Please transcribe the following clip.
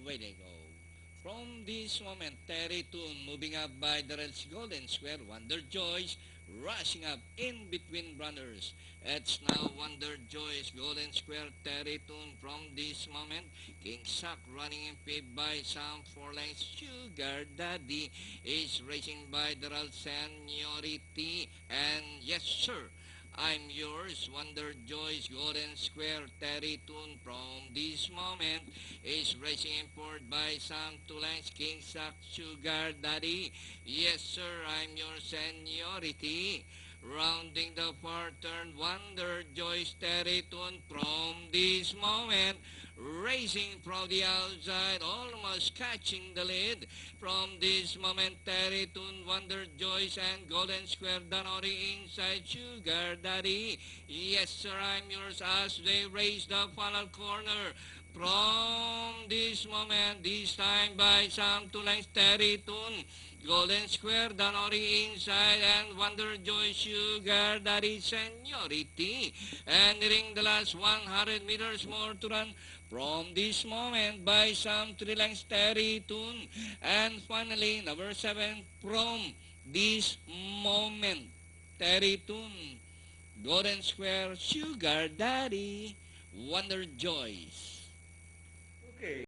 Way they go. From this moment, Terry Toon moving up by the Reds Golden Square. Wonder Joyce rushing up in between runners. It's now Wonder Joyce, Golden Square, Terry Toon from this moment. King Sack running in fifth by some 4 lengths. Sugar Daddy is racing by the Real Seniority. And yes, sir, I'm yours, Wonder Joyce, Golden Square, Terry Toon from this moment is racing forward by some 2 lengths, King Sack, Sugar Daddy. Yes, sir, I'm your seniority. Rounding the far turn, Wonder Joyce, Terry Toon from this moment racing from the outside, almost catching the lead. From this moment, Terry Toon, Wonder Joyce, and Golden Square Danori inside Sugar Daddy. Yes, sir, I'm yours as they race the final corner. From this moment, this time by some 2 lengths, Terry Toon, Golden Square, Danori inside, and Wonder Joy, Sugar Daddy, Seniority. And nearing the last 100 meters more to run. From this moment, by some 3 lengths, Terry Toon. And finally, number 7, from this moment, Terry Toon, Golden Square, Sugar Daddy, Wonder Joyce. Okay.